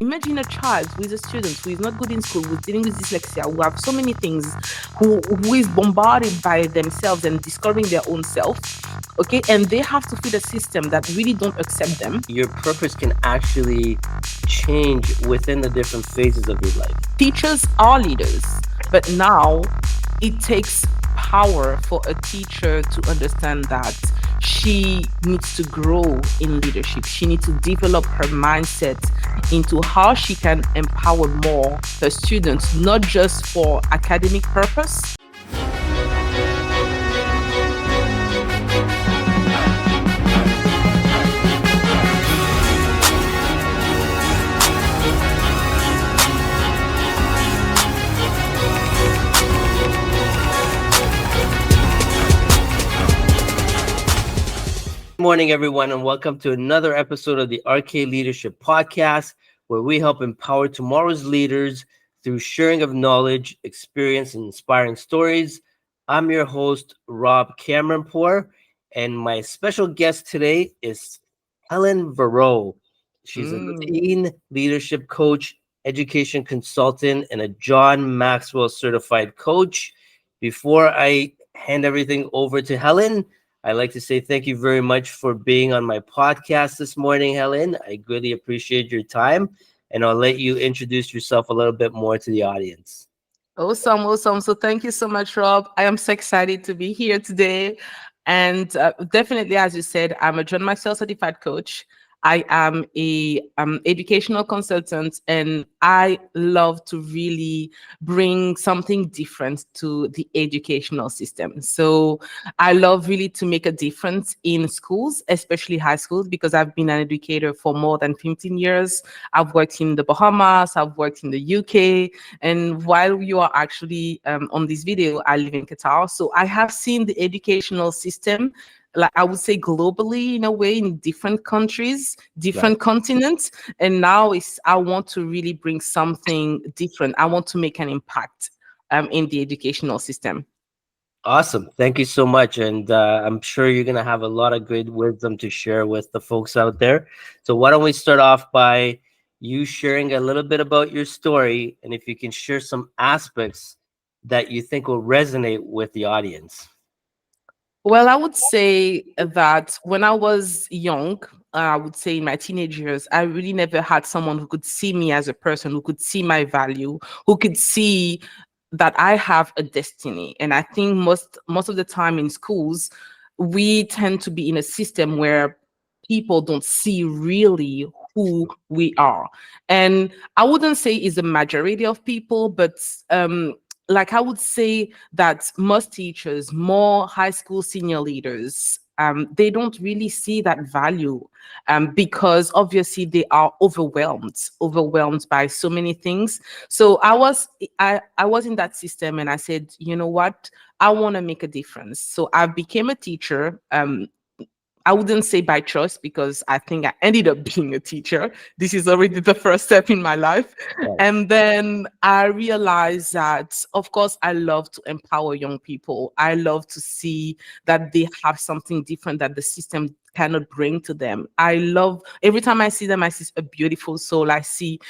Imagine a child who is a student who is not good in school, who's dealing with dyslexia, who have so many things, who is bombarded by themselves and discovering their own self. Okay, and they have to feed a system that really don't accept them. Your purpose can actually change within the different phases of your life. Teachers are leaders, but now it takes power for a teacher to understand that she needs to grow in leadership. She needs to develop her mindset into how she can empower more her students, not just for academic purpose. Good morning, everyone, and welcome to another episode of the RK Leadership Podcast, where we help empower tomorrow's leaders through sharing of knowledge, experience, and inspiring stories. I'm your host, Rob Cameronpour, and my special guest today is Helen Varro. She's a teen leadership coach, education consultant, and a John Maxwell certified coach. Before I hand everything over to Helen, I'd like to say thank you very much for being on my podcast this morning, Helen. I greatly appreciate your time, and I'll let you introduce yourself a little bit more to the audience. Awesome. So thank you so much, Rob. I am so excited to be here today. And definitely, as you said, I'm a John Maxwell certified coach. I am a educational consultant, and I love to really bring something different to the educational system. So I love really to make a difference in schools, especially high schools, because I've been an educator for more than 15 years. I've worked in the Bahamas, I've worked in the UK, and while you are actually on this video, I live in Qatar. So I have seen the educational system, like I would say globally, in a way, in different countries, different continents. And now I want to really bring something different. I want to make an impact in the educational system. Awesome. Thank you so much. And I'm sure you're going to have a lot of good wisdom to share with the folks out there. So why don't we start off by you sharing a little bit about your story, and if you can share some aspects that you think will resonate with the audience. Well, I would say that when I was young, I would say in my teenage years, I really never had someone who could see me as a person, who could see my value, who could see that I have a destiny. And I think most of the time in schools, we tend to be in a system where people don't see really who we are. And I wouldn't say it's a majority of people, but like I would say that most teachers, more high school senior leaders, they don't really see that value because obviously they are overwhelmed by so many things. So I was in that system, and I said, you know what, I want to make a difference. So I became a teacher. I wouldn't say by choice, because I think I ended up being a teacher. This is already the first step in my life. Right. And then I realized that, of course, I love to empower young people. I love to see that they have something different that the system cannot bring to them. I love every time I see them, I see a beautiful soul. I see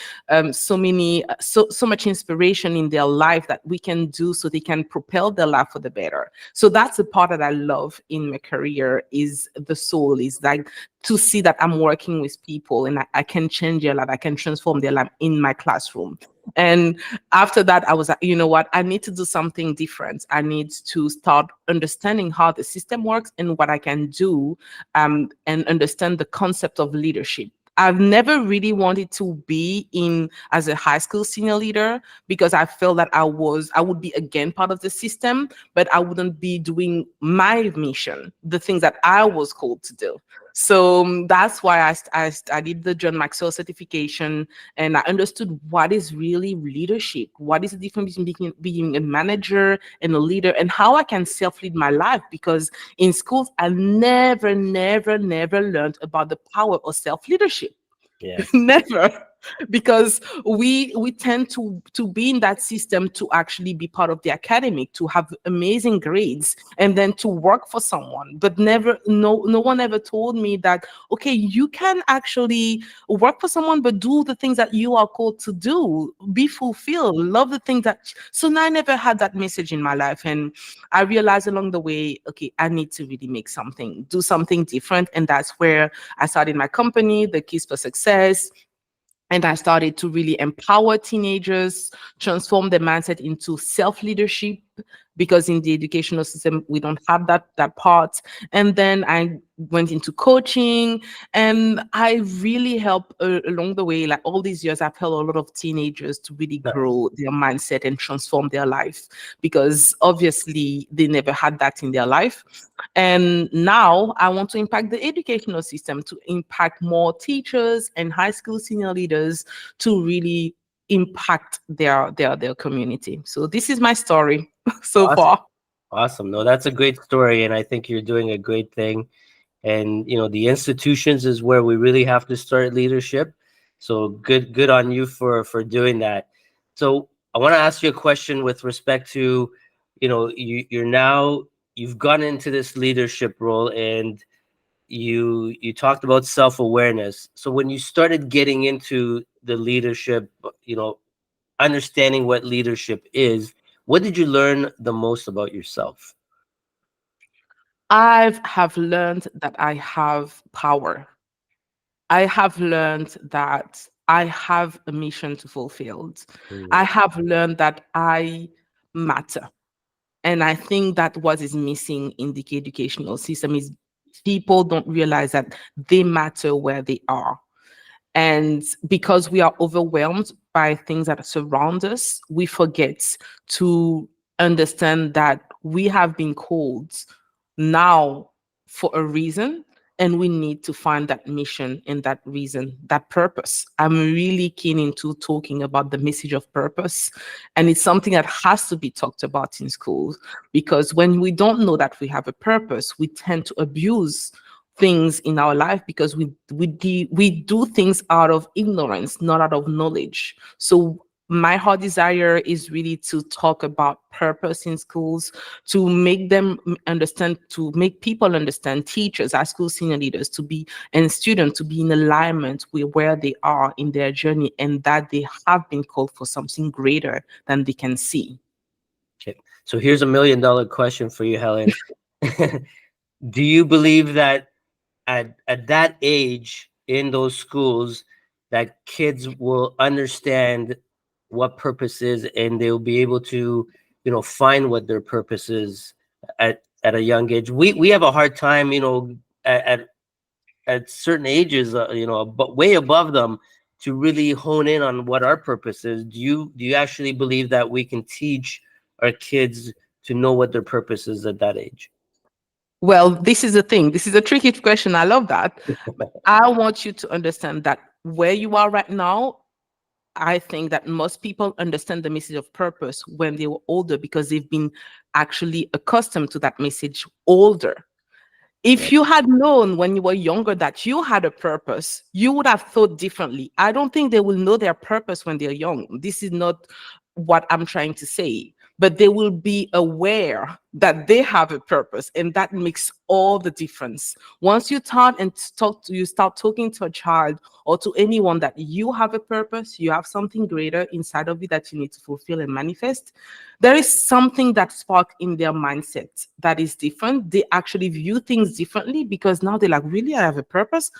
so much inspiration in their life that we can do so they can propel their life for the better. So that's the part that I love in my career, is the soul, is like to see that I'm working with people and I can change their life, I can transform their life in my classroom. And after that, I was like, you know what, I need to do something different. I need to start understanding how the system works and what I can do, and understand the concept of leadership. I've never really wanted to be in as a high school senior leader, because I felt that I would be again part of the system, but I wouldn't be doing my mission, the things that I was called to do. So that's why I studied the John Maxwell certification, and I understood what is really leadership, what is the difference between being a manager and a leader, and how I can self-lead my life. Because in schools, I never learned about the power of self-leadership. Yes. Never. because we tend to be in that system to actually be part of the academic, to have amazing grades, and then to work for someone. But never, no one ever told me that, okay, you can actually work for someone, but do the things that you are called to do, be fulfilled, love the things that. So now I never had that message in my life, and I realized along the way, okay, I need to really make something, do something different. And that's where I started my company, the Keys for Success. And I started to really empower teenagers, transform their mindset into self-leadership, because in the educational system, we don't have that part. And then I went into coaching, and I really helped along the way. Like all these years, I've helped a lot of teenagers to really grow their mindset and transform their life, because obviously they never had that in their life. And now I want to impact the educational system, to impact more teachers and high school senior leaders to really impact their community. So this is my story so Awesome. far. Awesome. No, that's a great story. And I think you're doing a great thing. And, the institutions is where we really have to start leadership. So good on you for doing that. So I want to ask you a question with respect to, you've gone into this leadership role, and you talked about self-awareness. So when you started getting into the leadership, understanding what leadership is, what did you learn the most about yourself? I have learned that I have power. I have learned that I have a mission to fulfill. Mm, I have learned that I matter. And I think that what is missing in the educational system is people don't realize that they matter where they are. And because we are overwhelmed by things that surround us, we forget to understand that we have been called now for a reason, and we need to find that mission and that reason, that purpose. I'm really keen into talking about the message of purpose, and it's something that has to be talked about in schools, because when we don't know that we have a purpose, we tend to abuse things in our life, because we do things out of ignorance, not out of knowledge. So my heart desire is really to talk about purpose in schools, to make them understand, to make people understand, teachers, our school senior leaders, to be, and students, to be in alignment with where they are in their journey, and that they have been called for something greater than they can see. okay. So here's $1 million question for you, Helen. Do you believe that at that age in those schools, that kids will understand what purpose is, and they'll be able to, find what their purpose is at a young age? We have a hard time, at certain ages, but way above them, to really hone in on what our purpose is. Do you actually believe that we can teach our kids to know what their purpose is at that age? Well, this is the thing. This is a tricky question. I love that. But I want you to understand that where you are right now, I think that most people understand the message of purpose when they were older, because they've been actually accustomed to that message older. Yeah. If you had known when you were younger that you had a purpose, you would have thought differently. I don't think they will know their purpose when they're young. This is not what I'm trying to say, but they will be aware that they have a purpose, and that makes all the difference. Once you you start talking to a child or to anyone that you have a purpose, you have something greater inside of you that you need to fulfill and manifest, there is something that spark in their mindset that is different. They actually view things differently, because now they're like, really, I have a purpose?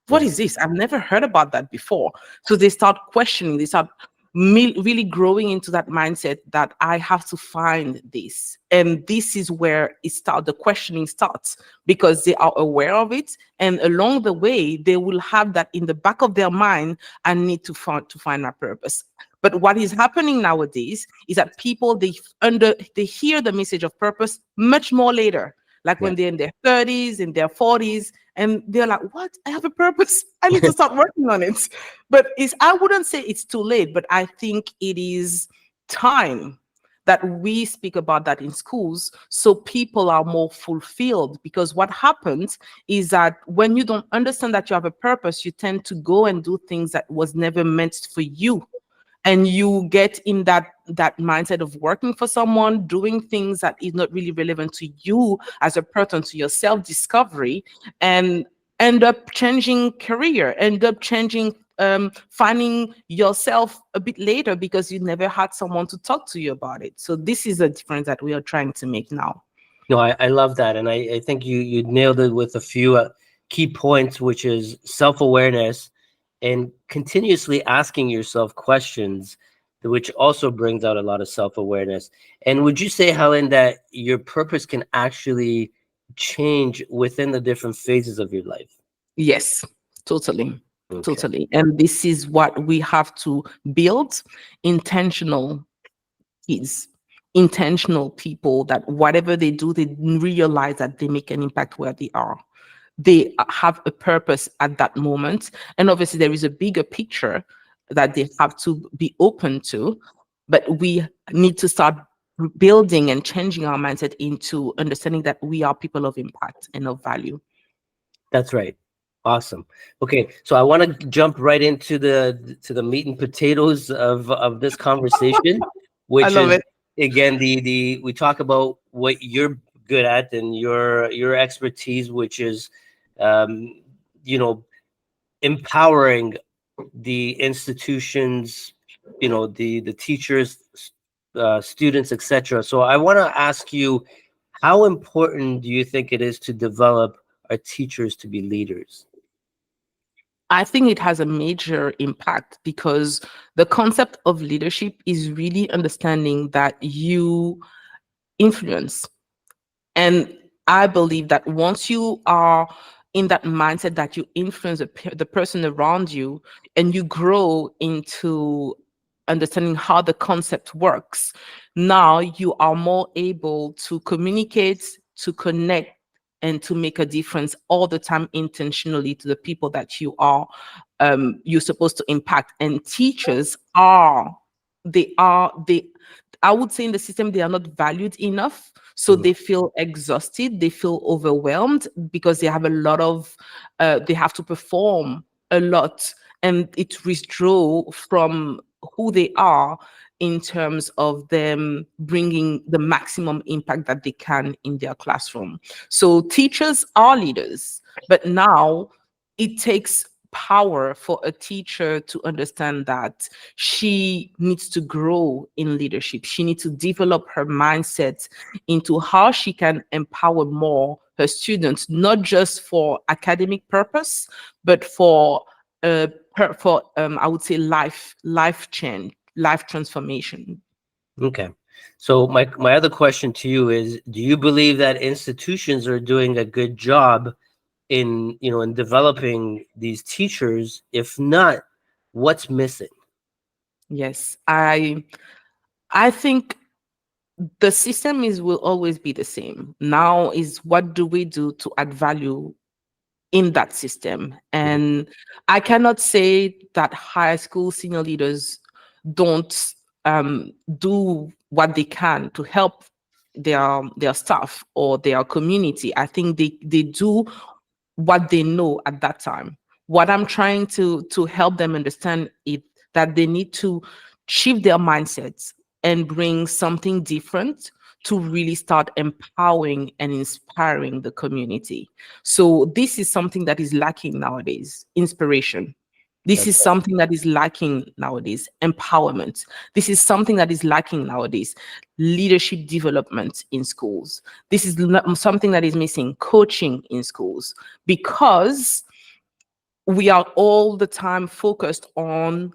What Yeah. is this? I've never heard about that before. So they start questioning, they start really growing into that mindset that I have to find this. And this is where the questioning starts, because they are aware of it. And along the way, they will have that in the back of their mind, I need to find my purpose. But what is happening nowadays is that people, they hear the message of purpose much more later, like Yeah. when they're in their 30s, in their 40s, and they're like, what? I have a purpose. I need to start working on it. But I wouldn't say it's too late, but I think it is time, that we speak about that in schools so people are more fulfilled. Because what happens is that when you don't understand that you have a purpose, you tend to go and do things that was never meant for you, and you get in that mindset of working for someone, doing things that is not really relevant to you as a person, to your self discovery, and end up changing career, end up changing, finding yourself a bit later because you never had someone to talk to you about it. So this is a difference that we are trying to make now. No, I love that, and I think you nailed it with a few key points, which is self-awareness and continuously asking yourself questions, which also brings out a lot of self-awareness. And would you say, Helen, that your purpose can actually change within the different phases of your life? Yes, totally. Okay, Totally. And this is what we have to build: intentional kids, intentional people, that whatever they do, they realize that they make an impact where they are. They have a purpose at that moment. And obviously, there is a bigger picture that they have to be open to. But we need to start building and changing our mindset into understanding that we are people of impact and of value. that's right. Awesome. Okay, so I want to jump right into the meat and potatoes of this conversation, I which love is it. again the we talk about what you're good at and your expertise, which is um, you know empowering the institutions, the teachers, students, etc. So I want to ask you, how important do you think it is to develop our teachers to be leaders? I think it has a major impact, because the concept of leadership is really understanding that you influence. And I believe that once you are in that mindset that you influence the person around you, and you grow into understanding how the concept works, now you are more able to communicate, to connect, and to make a difference all the time intentionally to the people that you're supposed to impact. And teachers are, they I would say in the system, they are not valued enough. So Mhm. they feel exhausted, they feel overwhelmed, because they have a lot of, they have to perform a lot, and it withdraw from who they are in terms of them bringing the maximum impact that they can in their classroom. So teachers are leaders, but now it takes power for a teacher to understand that she needs to grow in leadership. She needs to develop her mindset into how she can empower more her students, not just for academic purpose, but for I would say life change, life transformation. Okay. So my other question to you is, do you believe that institutions are doing a good job in developing these teachers? If not, what's missing? Yes, I think the system is will always be the same. Now is, what do we do to add value in that system? Mhm. And I cannot say that high school senior leaders don't do what they can to help their staff or their community. I think they do what they know at that time. What I'm trying to help them understand is that they need to shift their mindsets and bring something different to really start empowering and inspiring the community. So this is something that is lacking nowadays: inspiration. This That's is something that is lacking nowadays: empowerment. This is something that is lacking nowadays: leadership development in schools. This is something that is missing: coaching in schools, because we are all the time focused on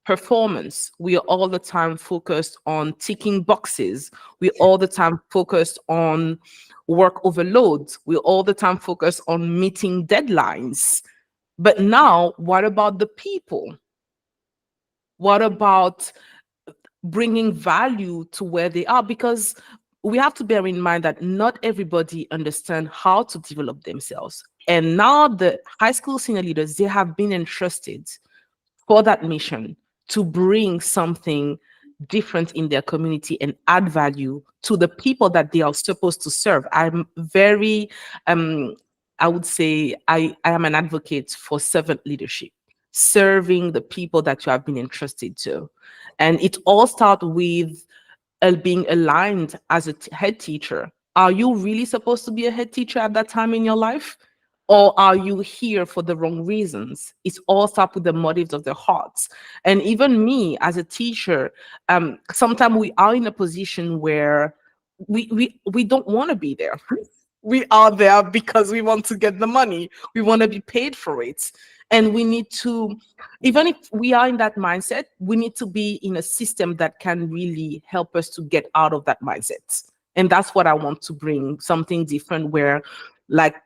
performance. We are all the time focused on ticking boxes. We're all the time focused on work overload. We're all the time focused on meeting deadlines. But now, what about the people? What about bringing value to where they are? Because we have to bear in mind that not everybody understand how to develop themselves. And now the high school senior leaders, they have been entrusted for that mission to bring something different in their community and add value to the people that they are supposed to serve. I'm very, I would say, I am an advocate for servant leadership, serving the people that you have been entrusted to. And it all starts with being aligned as a head teacher. Are you really supposed to be a head teacher at that time in your life? Or are you here for the wrong reasons? It's all start with the motives of the hearts. And even me as a teacher, sometimes we are in a position where we don't want to be there. We are there because we want to get the money. We want to be paid for it. And we need to, even if we are in that mindset, we need to be in a system that can really help us to get out of that mindset. And that's what I want to bring, something different where, like,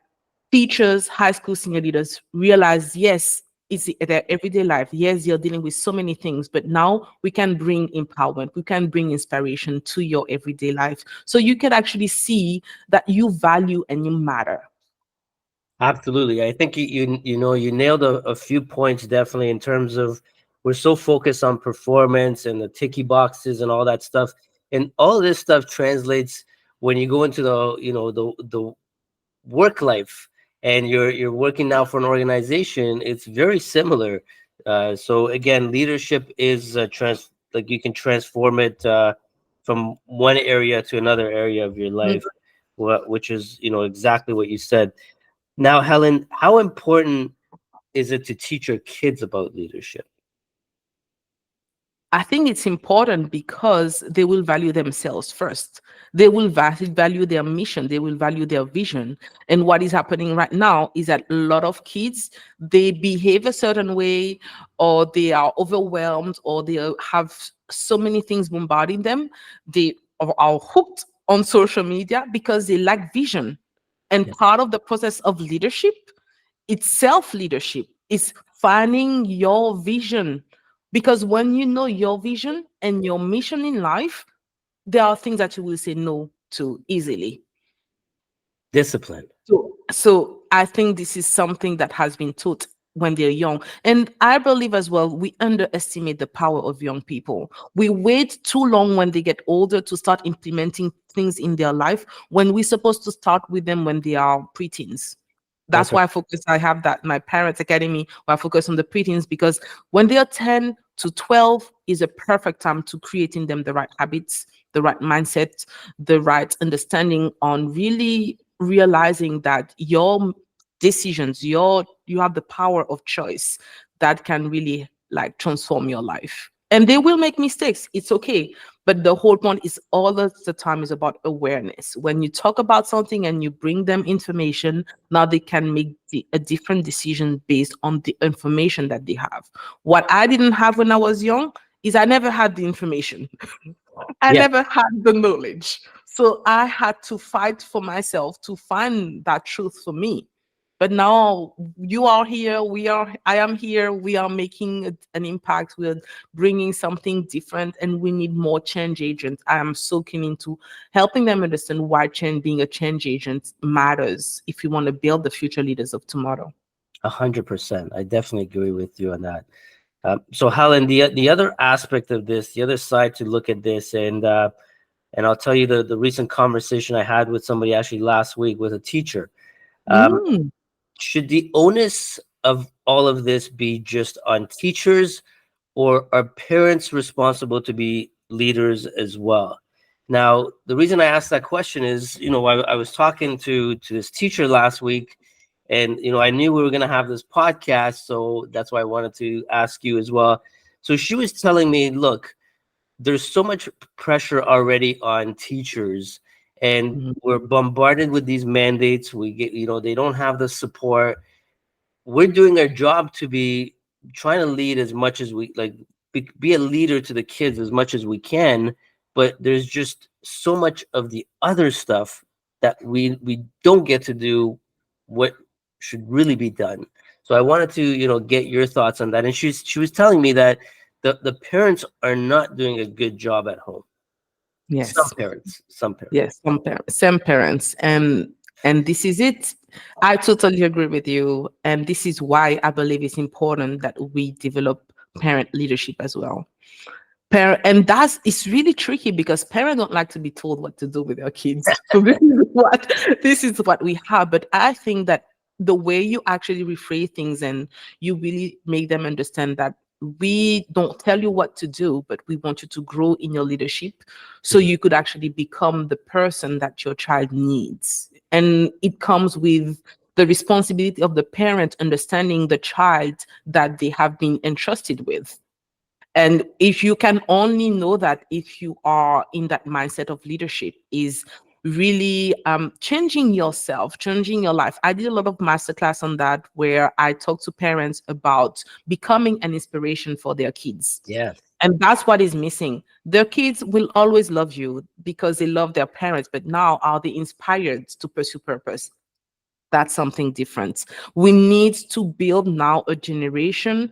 teachers, high school senior leaders realize, yes, it's their everyday life. Yes, you're dealing with so many things, but now we can bring empowerment, we can bring inspiration to your everyday life. So you can actually see that you value and you matter. Absolutely. I think you nailed a few points definitely in terms of we're so focused on performance and the ticky boxes and all that stuff. And all this stuff translates when you go into the work life and you're working now for an organization. It's very similar. So again, leadership is like you can transform it from one area to another area of your life, which is exactly what you said. Now, Helen, how important is it to teach your kids about leadership? I think it's important because they will value themselves first. They will value their mission. They will value their vision. And what is happening right now is that a lot of kids, they behave a certain way, or they are overwhelmed, or they have so many things bombarding them. They are hooked on social media because they lack vision. And Yeah. part of the process of leadership, it's self leadership, is finding your vision. Because when you know your vision and your mission in life, there are things that you will say no to easily. Discipline. So I think this is something that has been taught when they're young. And I believe as well, we underestimate the power of young people. We wait too long when they get older to start implementing things in their life when we're supposed to start with them when they are preteens. That's That's right. why I have that my parents academy where I focus on the preteens, because when they are 10 to 12 is a perfect time to creating them the right habits, the right mindset, the right understanding on really realizing that your decisions, you have the power of choice that can really like transform your life. And they will make mistakes. It's okay. But the whole point is all of the time is about awareness. When you talk about something and you bring them information, now they can make a different decision based on the information that they have. What I didn't have when I was young is I never had the information. I Yeah. never had the knowledge. So I had to fight for myself to find that truth for me. But now you are here, I am here, we are making an impact, we're bringing something different, and we need more change agents. I am so keen into helping them understand why being a change agent matters if you want to build the future leaders of tomorrow. 100%. I definitely agree with you on that. So, Helen, the other aspect of this, the other side to look at this, and I'll tell you the recent conversation I had with somebody actually last week with a teacher. Um, Mm. should the onus of all of this be just on teachers, or are parents responsible to be leaders as well? Now, the reason I asked that question is, I was talking to this teacher last week, and I knew we were going to have this podcast, so that's why I wanted to ask you as well. So she was telling me, look, there's so much pressure already on teachers, and Mhm. we're bombarded with these mandates. We get, they don't have the support. We're doing our job to be trying to lead as much as we like, be a leader to the kids as much as we can, but there's just so much of the other stuff that we don't get to do what should really be done. So I wanted to get your thoughts on that. And she was telling me that the parents are not doing a good job at home. Yes. Some parents. Yes, some parents, and this is it. I totally agree with you, and this is why I believe it's important that we develop parent leadership as well. And that's it's really tricky because parents don't like to be told what to do with their kids. So this is what we have. But I think that the way you actually rephrase things and you really make them understand that we don't tell you what to do, but we want you to grow in your leadership so Mhm. you could actually become the person that your child needs. And it comes with the responsibility of the parent understanding the child that they have been entrusted with. And if you can only know that if you are in that mindset of leadership, is really changing yourself, changing your life. I did a lot of masterclass on that where I talk to parents about becoming an inspiration for their kids. Yes. And that's what is missing. Their kids will always love you because they love their parents, but now are they inspired to pursue purpose? That's something different. We need to build now a generation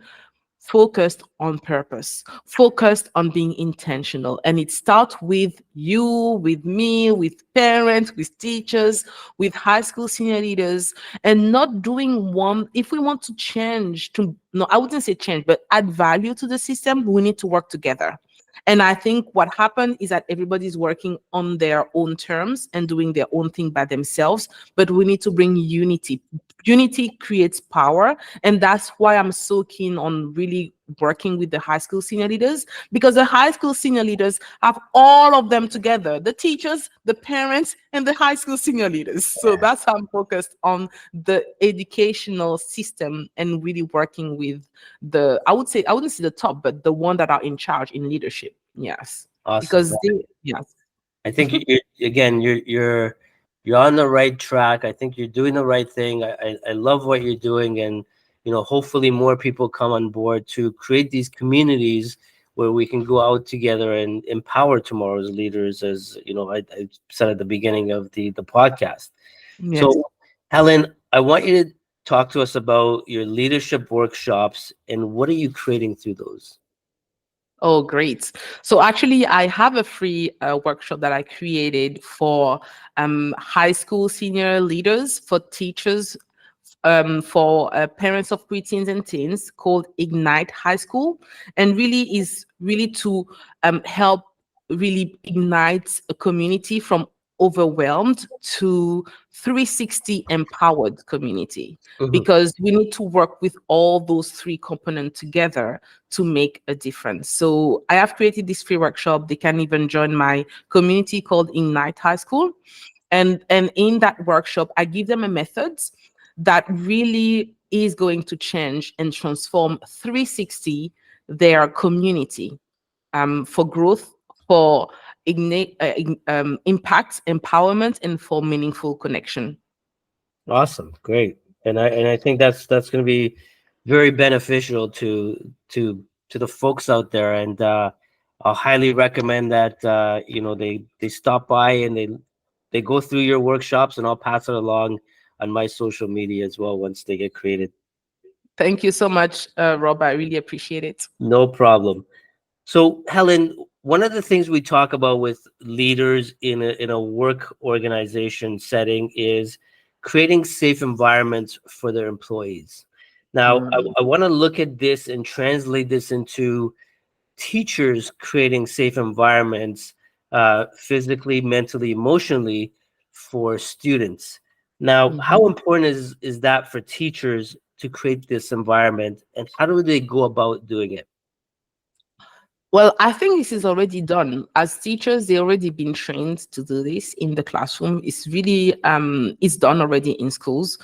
focused on purpose, focused on being intentional. And it starts with you, with me, with parents, with teachers, with high school senior leaders, and not doing one. If we want to change, to no, I wouldn't say change, but add value to the system, we need to work together. And I think what happened is that everybody's working on their own terms and doing their own thing by themselves, but we need to bring unity. Unity creates power, and that's why I'm so keen on really working with the high school senior leaders, because the high school senior leaders have all of them together, the teachers, the parents, and the high school senior leaders. So that's how I'm focused on the educational system and really working with I would say, I wouldn't say the top, but the one that are in charge in leadership. Yes. Awesome. Because they, yes. I think again, you're on the right track. I think you're doing the right thing. I love what you're doing, and hopefully more people come on board to create these communities where we can go out together and empower tomorrow's leaders, as I said at the beginning of the podcast. Yes. So, Helen, I want you to talk to us about your leadership workshops and what are you creating through those. Oh, great. So actually, I have a free workshop that I created for high school senior leaders, for teachers, for parents of preteens and teens, called Ignite High School, and really is really to help really ignite a community from overwhelmed to 360 empowered community, Mhm. because we need to work with all those three components together to make a difference. So I have created this free workshop. They can even join my community called Ignite High School, and in that workshop I give them a method that really is going to change and transform 360 their community, for growth, for impact, empowerment, and for meaningful connection. Awesome, great, and I think that's going to be very beneficial to the folks out there, and I'll highly recommend that they stop by and they go through your workshops, and I'll pass it along on my social media as well once they get created. Thank you so much, Rob. I really appreciate it. No problem. So, Helen, one of the things we talk about with leaders in a work organization setting is creating safe environments for their employees. Now, Mm. I want to look at this and translate this into teachers creating safe environments, physically, mentally, emotionally, for students. Now, how Mhm. important is that for teachers to create this environment, and how do they go about doing it? Well, I think this is already done. As teachers, they already been trained to do this in the classroom. It's really it's done already in schools.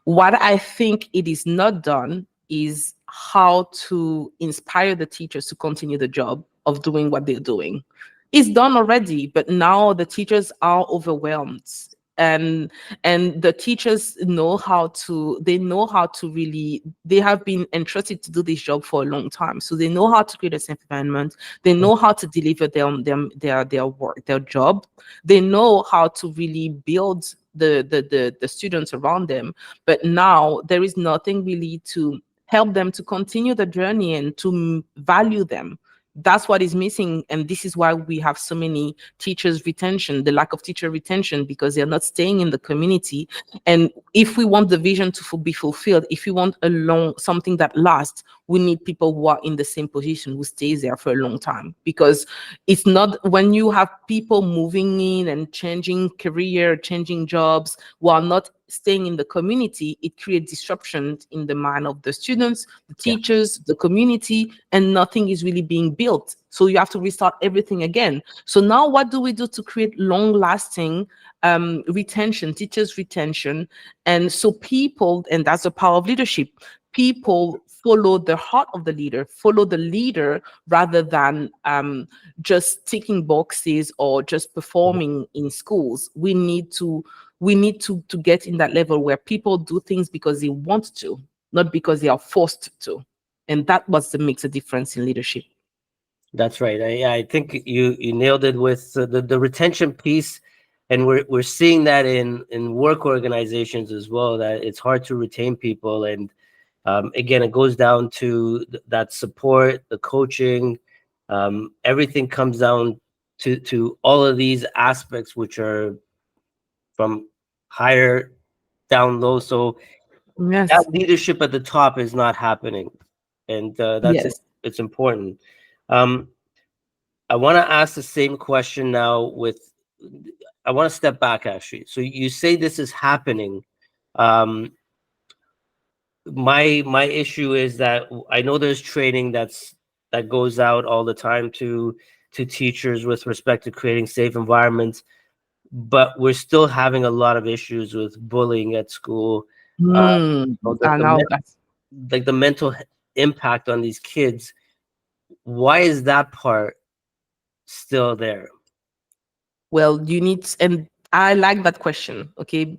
What I think it is not done is how to inspire the teachers to continue the job of doing what they're doing. It's done already, but now the teachers are overwhelmed. And the teachers know how to, they know how to really, they have been entrusted to do this job for a long time, so they know how to create a safe environment. They know how to deliver their work, their job. They know how to really build the students around them. But now there is nothing really to help them to continue the journey and to value them, That's what is missing. And this is why we have so many teachers retention, the lack of teacher retention, because they're not staying in the community. And if we want the vision to be fulfilled, if we want a long something that lasts, we need people who are in the same position, who stays there for a long time. Because it's not, when you have people moving in and changing career, changing jobs, who are not staying in the community, it creates disruption in the mind of the students, the Yeah, teachers, the community, and nothing is really being built. So you have to restart everything again. So now what do we do to create long lasting retention, teachers retention? And so people, and that's the power of leadership, people follow the heart of the leader, follow the leader, rather than just ticking boxes or just mhm, performing in schools. We need to get in that level where people do things because they want to, not because they are forced to. And that was the makes a difference in leadership. that's right. I think you nailed it with the retention piece, and we're seeing that in work organizations as well. That it's hard to retain people, and again, it goes down to that support, the coaching, everything comes down to all of these aspects, which are from higher down low. So that Yes. leadership at the top is not happening, and Yes. it's important. Um, I want to ask the same question now. I want to step back actually. So you say this is happening. Um, my issue is that I know there's training that goes out all the time to teachers with respect to creating safe environments, but we're still having a lot of issues with bullying at school. Uh, I know that. like the mental impact on these kids. Why is that part still there? Well, and I like that question. Okay.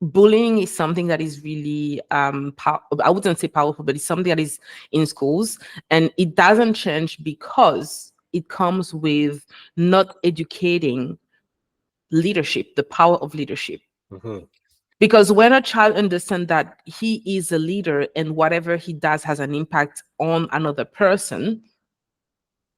Bullying is something that is really, I wouldn't say powerful, but it's something that is in schools, and it doesn't change because it comes with not educating leadership, the power of leadership. Mhm. Because when a child understands that he is a leader and whatever he does has an impact on another person,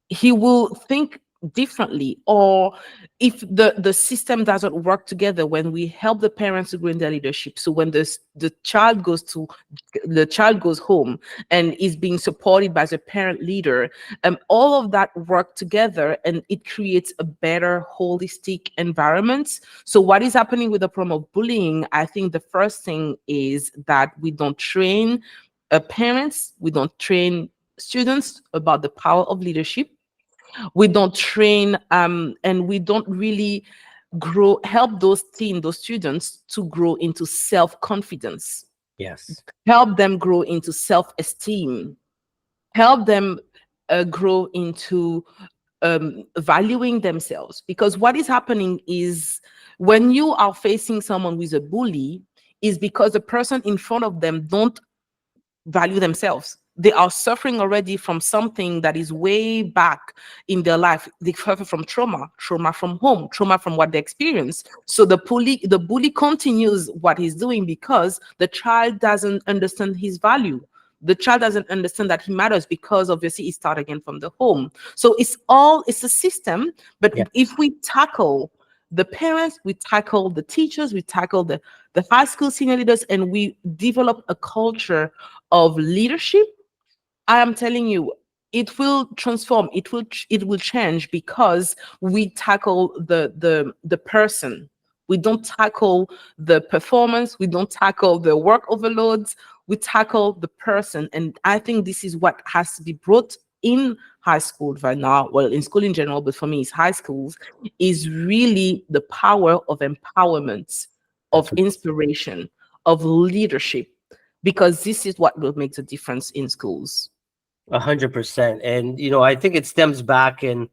he will think differently. Or if the system doesn't work together, when we help the parents to grow in their leadership, so when the child goes home and is being supported by the parent leader, all of that work together, and it creates a better holistic environment. So what is happening with the problem of bullying, I think the first thing is that we don't train parents, we don't train students about the power of leadership. We don't train, and we don't really help those students to grow into self-confidence, Yes. help them grow into self-esteem, help them grow into valuing themselves. Because what is happening is, when you are facing someone with a bully, is because the person in front of them don't value themselves. They are suffering already from something that is way back in their life. They suffer from trauma from home, trauma from what they experience. So the bully continues what he's doing because the child doesn't understand his value. The child doesn't understand that he matters, because obviously it starts again from the home. So it's a system. But Yes. if we tackle the parents, we tackle the teachers, we tackle the high school senior leaders, and we develop a culture of leadership, I am telling you, it will transform. It will change, because we tackle the person. We don't tackle the performance. We don't tackle the work overloads. We tackle the person, and I think this is what has to be brought in high school right now. Well, in school in general, but for me, it's high schools. Is really the power of empowerment, That's of inspiration, of leadership, because this is what will make the difference in schools. 100%. And I think it stems back, and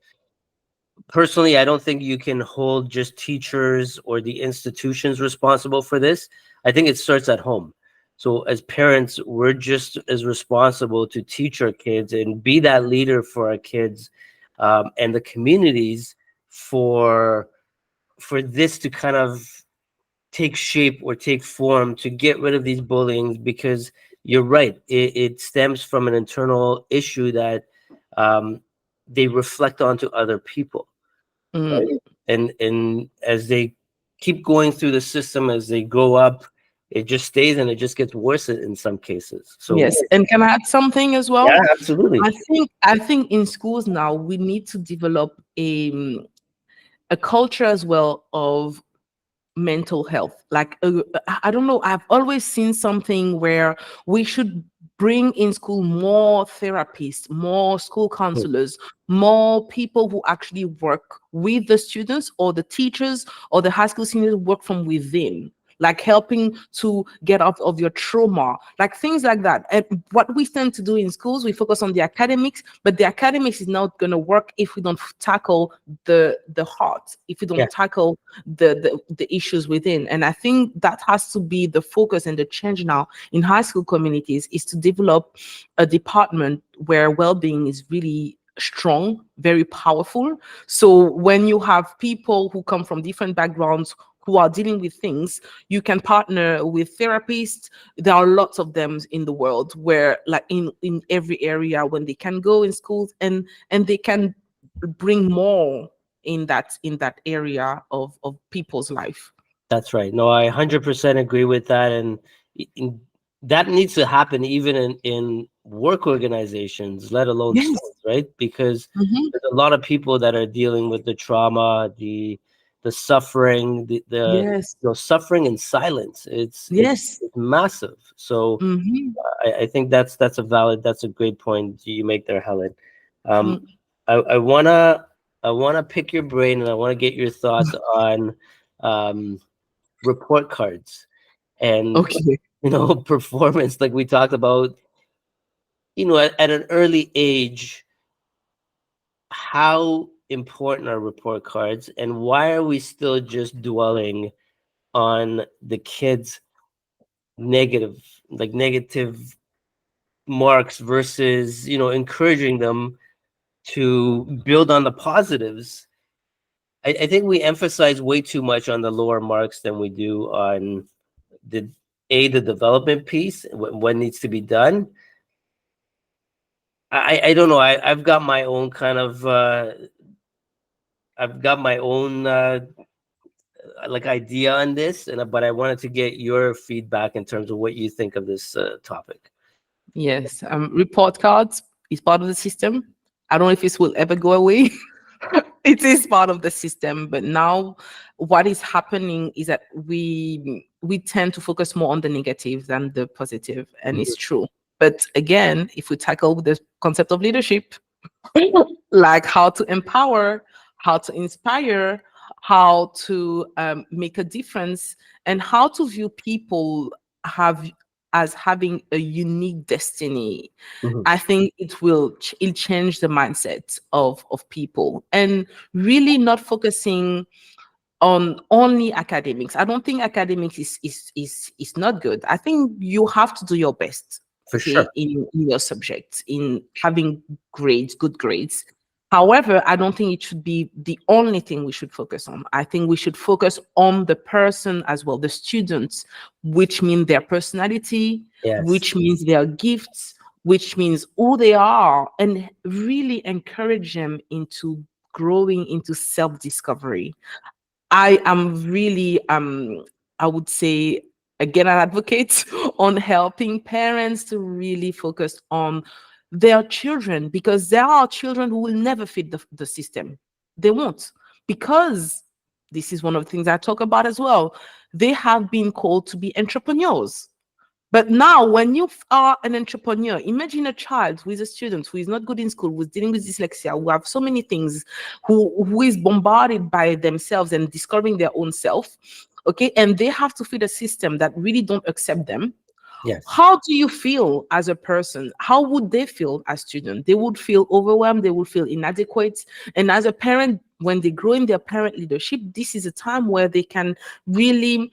personally, I don't think you can hold just teachers or the institutions responsible for this. I think it starts at home. So as parents, we're just as responsible to teach our kids and be that leader for our kids, and the communities for this to kind of take shape or take form, to get rid of these bullying. Because you're right, it stems from an internal issue that, um, they reflect onto other people, Mm. right? And as they keep going through the system, as they grow up, it just stays and it just gets worse in some cases. So Yes, and can I add something as yeah, well? absolutely. I think in schools now we need to develop a culture as well of mental health. Like, I don't know, I've always seen something where we should bring in school more therapists, more school counselors, more people who actually work with the students, or the teachers or the high school seniors work from within, like helping to get out of your trauma, like things like that. And what we tend to do in schools, we focus on the academics, but the academics is not going to work if we don't tackle the heart, if we Yeah, don't tackle the issues within. And I think that has to be the focus and the change now in high school communities, is to develop a department where well-being is really strong, very powerful. So when you have people who come from different backgrounds who are dealing with things, you can partner with therapists. There are lots of them in the world, where like in every area, when they can go in schools and they can bring more in that area of people's life. that's right. No, I 100% agree with that. And that needs to happen even in work organizations, let alone Yes. schools, right? Because Hmm. there's a lot of people that are dealing with the trauma, the suffering, the Yes. suffering in silence. Yes. It's massive. So Hmm. I think that's a great point you make there, Helen. Um, Mm. I wanna pick your brain, and I wanna get your thoughts on um, report cards and Okay. performance, like we talked about. At an early age, how important are report cards, and why are we still just dwelling on the kids' negative marks versus encouraging them to build on the positives? I think we emphasize way too much on the lower marks than we do on the the development piece, what needs to be done. I don't know. I've got my own kind of I've got my own like idea on this, and but I wanted to get your feedback in terms of what you think of this topic. Yes. Report cards is part of the system. I don't know if this will ever go away. It is part of the system, but now what is happening is that we tend to focus more on the negative than the positive, and it's Mhm. true. But again, if we tackle the concept of leadership, like how to empower, how to inspire, how to make a difference, and how to view people have as having a unique destiny. Mhm. I think it'll change the mindset of people, and really not focusing on only academics. I don't think academics is not good. I think you have to do your best, For okay, sure. in your subject, in having grades, good grades. However, I don't think it should be the only thing we should focus on. I think we should focus on the person as well, the students, which means their personality, Yes. which means their gifts, which means who they are, and really encourage them into growing into self-discovery. I am really, I would say, again, an advocate on helping parents to really focus on their children, because there are children who will never fit the system. They won't, because this is one of the things I talk about as well. They have been called to be entrepreneurs. But now, when you are an entrepreneur, imagine a child who is a student, who is not good in school, who's dealing with dyslexia, who have so many things, who is bombarded by themselves and discovering their own self. Okay, and they have to feed a system that really don't accept them. Yes. How do you feel as a person? How would they feel as students? They would feel overwhelmed, they would feel inadequate. And as a parent, when they grow in their parent leadership, this is a time where they can really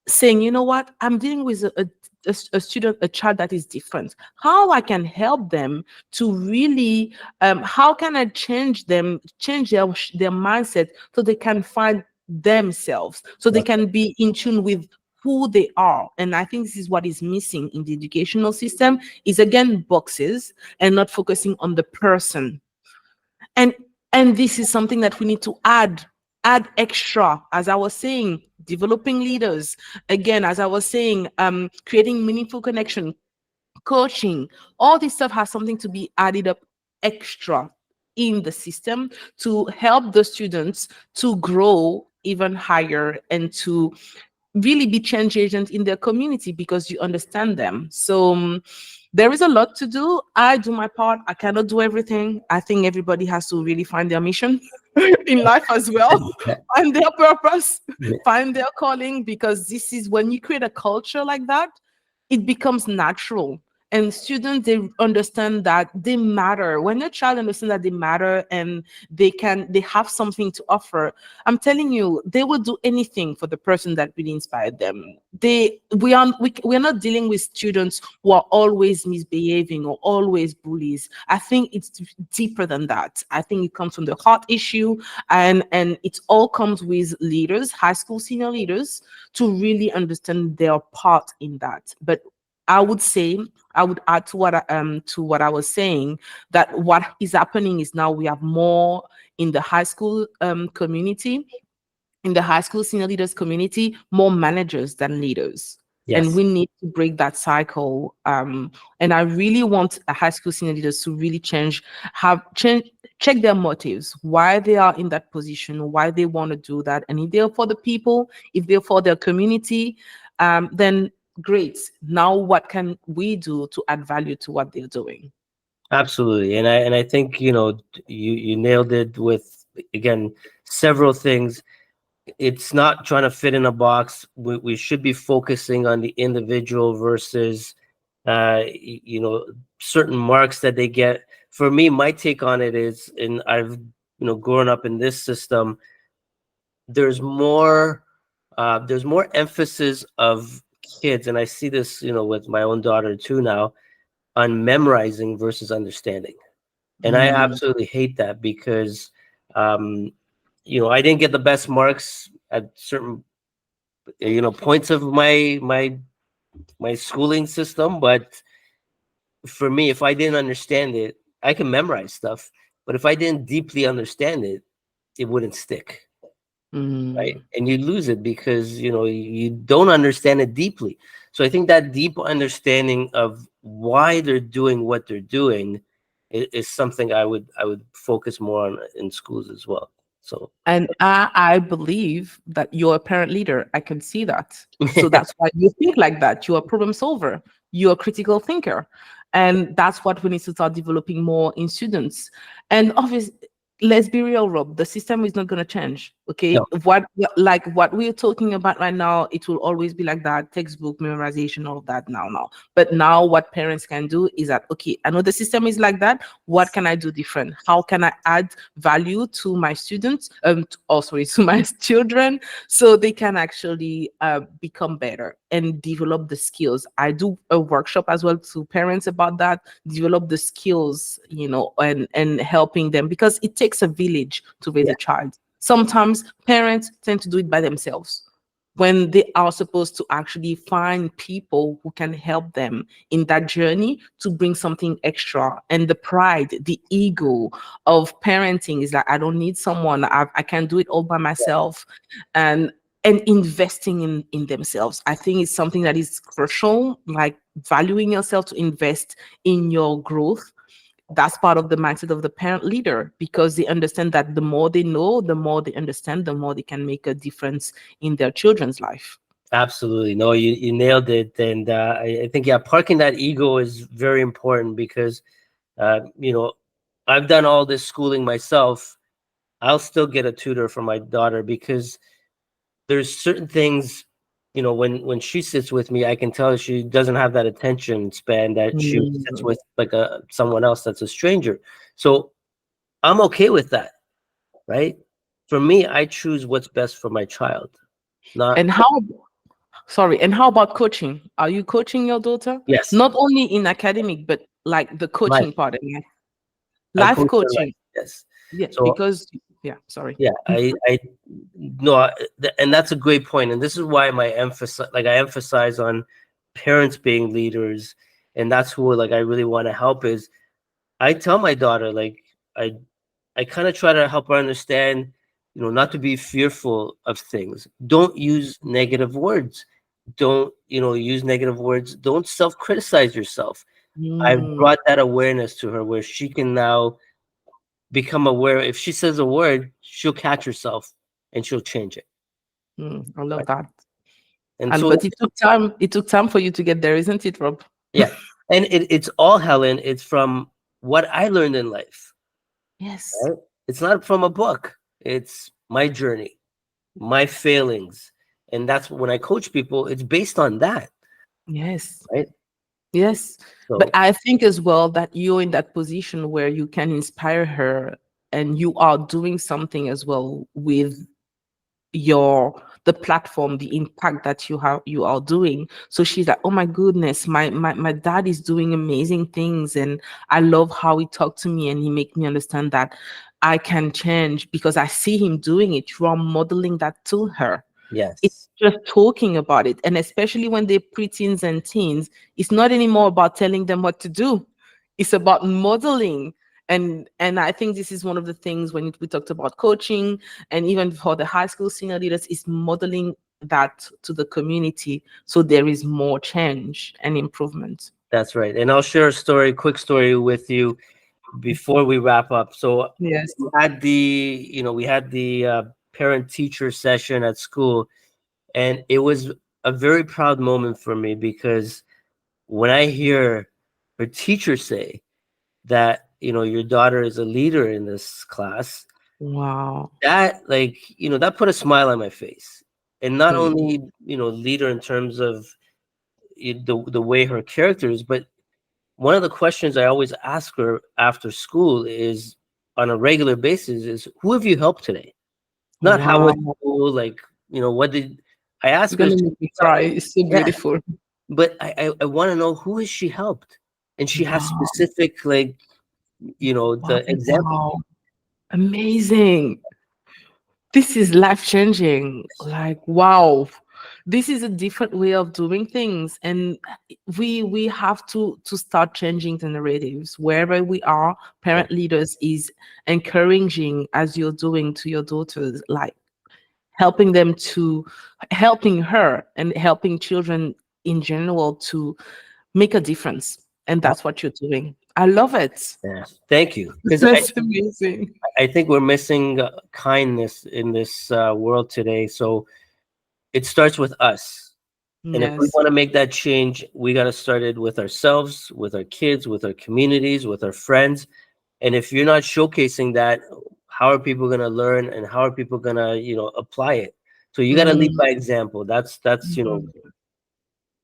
saying, you know what, I'm dealing with a student, a child that is different. How I can help them to really, how can I change their mindset so they can find themselves, so they Okay. can be in tune with who they are. And I think this is what is missing in the educational system, is again boxes and not focusing on the person. and and this is something that we need to add extra, as I was saying, developing leaders, again, as I was saying, creating meaningful connection, coaching, all this stuff has something to be added up extra in the system to help the students to grow even higher and to really be change agents in their community because you understand them. So there is a lot to do. I do my part. I cannot do everything. I think everybody has to really find their mission in life as well, find their purpose, find their calling, because this is when you create a culture like that, it becomes natural. And students, they understand that they matter. When your child understands that they matter and they have something to offer, I'm telling you, they will do anything for the person that really inspired them. We are not dealing with students who are always misbehaving or always bullies. I think it's deeper than that. I think it comes from the heart issue, and it all comes with leaders, high school senior leaders, to really understand their part in that. But I would say, I would add to what I was saying, that what is happening is now we have more in the high school community, in the high school senior leaders community, more managers than leaders. And Yes, we need to break that cycle. And I really want a high school senior leaders to really check their motives, why they are in that position, why they want to do that. And if they're for the people, if they're for their community, then great. Now, what can we do to add value to what they're doing? absolutely. And I think, you nailed it with, again, several things. It's not trying to fit in a box. We should be focusing on the individual versus certain marks that they get. For me, my take on it is, and I've grown up in this system, there's more emphasis of kids, and I see this with my own daughter too now, on memorizing versus understanding. And I Mm. absolutely hate that because I didn't get the best marks at certain points of my schooling system, but for me, if I didn't understand it, I can memorize stuff, but if I didn't deeply understand it, it wouldn't stick. Right, Mm. and you lose it because you don't understand it deeply. So I think that deep understanding of why they're doing what they're doing is something I would focus more on in schools as well. So And I believe that you're a parent leader. I can see that. So that's why you think like that. You're a problem solver. You're a critical thinker. And that's what we need to start developing more in students. And obviously, let's be real, Rob, the system is not going to change. Okay. no, What we're talking about right now, it will always be like that, textbook memorization, all of that now. But now what parents can do is that, okay, I know the system is like that. What can I do different? How can I add value to my students, to my children, so they can actually become better and develop the skills. I do a workshop as well to parents about that, develop the skills, and helping them, because it takes a village to raise yeah, a child. Sometimes parents tend to do it by themselves when they are supposed to actually find people who can help them in that journey to bring something extra. And the pride, the ego of parenting is like, I don't need someone. I can do it all by myself. And investing in themselves, I think it's something that is crucial, like valuing yourself to invest in your growth. That's part of the mindset of the parent leader, because they understand that the more they know, the more they understand, the more they can make a difference in their children's life. absolutely. No, you nailed it. And I think, yeah, parking that ego is very important because uh, you know I've done all this schooling myself. I'll still get a tutor for my daughter because there's certain things, when she sits with me, I can tell she doesn't have that attention span that she sits Mm. with like someone else that's a stranger. So I'm okay with that, right? For me, I choose what's best for my child, not And how about coaching? Are you coaching your daughter? yes, Not only in academic, but like the life. coaching part, and I life coach her life. coaching. Yes. Yeah, So because yeah, sorry. yeah, I no, and that's a great point, and this is why I emphasize on parents being leaders, and that's who like I really want to help is I tell my daughter like I I kind of try to help her understand, not to be fearful of things. Don't use negative words. Don't, use negative words. Don't self criticize yourself. I've Mm, brought that awareness to her where she can now become aware. If she says a word, she'll catch herself and she'll change it. I love Right. that. And And so, but it took time. It took time for you to get there, isn't it, Rob? yeah. And it's all, Helen. It's from what I learned in life. Yes. Right? It's not from a book. It's my journey, my failings. And that's when I coach people, it's based on that. Yes. Right. Yes. But So, I think as well that you're in that position where you can inspire her and you are doing something as well with your the platform, the impact that you are doing. So she's like, oh my goodness, my dad is doing amazing things, and I love how he talked to me and he make me understand that I can change because I see him doing it. You are modeling that to her. It's yes, just talking about it. And especially when they're preteens and teens, it's not anymore about telling them what to do. It's about modeling. And I think this is one of the things when we talked about coaching and even for the high school senior leaders is modeling that to the community so there is more change and improvement. that's right. And I'll share a story, quick story with you before we wrap up. So Yes. we had the parent teacher session at school, and it was a very proud moment for me because when I hear her teacher say that, your daughter is a leader in this class, Wow. that, like, that put a smile on my face. And not Mm. only, leader in terms of the way her character is, but one of the questions I always ask her after school is on a regular basis is, who have you helped today? Not how was Wow. school, like, what did I ask You're her? gonna make me cry. It's so Yeah, beautiful. but I want to know who has she helped, and she has Wow. specific, like, Wow. the example. Wow. Amazing. This is life changing. Like, wow, this is a different way of doing things, and we have to start changing the narratives wherever we are. Yeah, Parent leaders is encouraging as you're doing to your daughters, like helping them to helping her and helping children in general to make a difference, and that's what you're doing. I love it. yeah. Thank you, because I That's amazing. I think we're missing kindness in this world today. So it starts with us. And if we Yes. want to make that change, we got to start it with ourselves, with our kids, with our communities, with our friends. And if you're not showcasing that, how are people going to learn, and how are people going to, apply it? So you got to lead Mm, by example. mhm. I love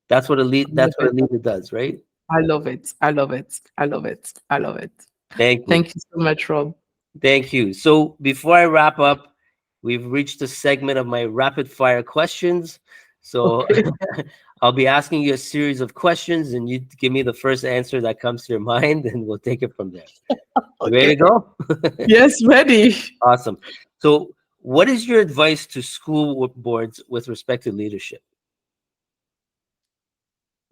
that's what it. a leader does, right? I love it. I love it. I love it. I love it. Thank you. Thank you so much, Rob. Thank you. So before I wrap up, we've reached a segment of my rapid fire questions. So Okay. I'll be asking you a series of questions, and you give me the first answer that comes to your mind, and we'll take it from there. You ready to Okay. go? Yes, ready. Awesome. So, what is your advice to school boards with respect to leadership?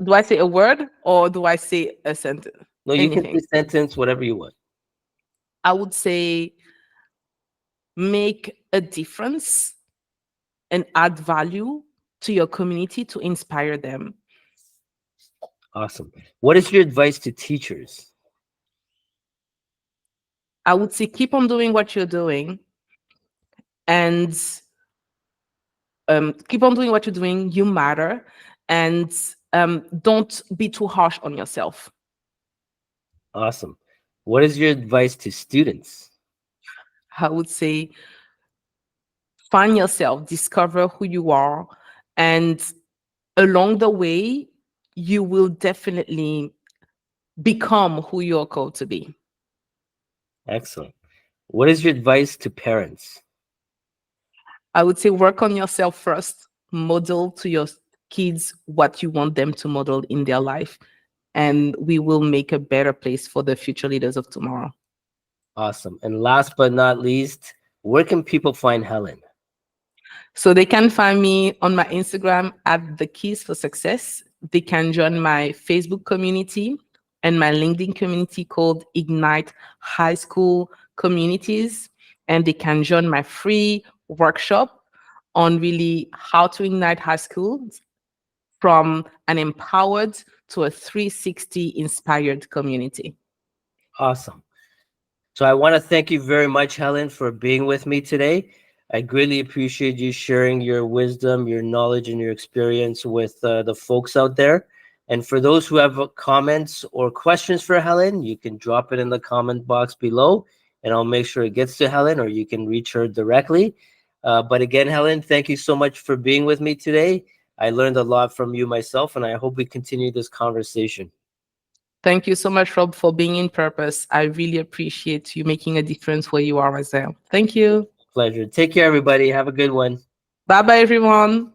Do I say a word or do I say a sentence? No, you can say Anything. sentence, whatever you want. I would say make a difference and add value to your community to inspire them. Awesome. What is your advice to teachers? I would say keep on doing what you're doing and keep on doing what you're doing. You matter. And don't be too harsh on yourself. Awesome. What is your advice to students? I would say find yourself, discover who you are, and along the way, you will definitely become who you're called to be. Excellent. What is your advice to parents? I would say work on yourself first, model to your kids what you want them to model in their life, and we will make a better place for the future leaders of tomorrow. Awesome. And last but not least, where can people find Helen? So they can find me on my Instagram at the Keys for Success. They can join my Facebook community and my LinkedIn community called Ignite High School communities, and they can join my free workshop on really how to ignite high schools from an empowered to a 360 inspired community. Awesome. So I want to thank you very much, Helen, for being with me today. I greatly appreciate you sharing your wisdom, your knowledge, and your experience with the folks out there. And for those who have comments or questions for Helen, you can drop it in the comment box below, and I'll make sure it gets to Helen, or you can reach her directly. But again, Helen, thank you so much for being with me today. I learned a lot from you myself, and I hope we continue this conversation. Thank you so much, Rob, for being in purpose. I really appreciate you making a difference where you are as well. Thank you. Pleasure. Take care, everybody. Have a good one. Bye bye, everyone.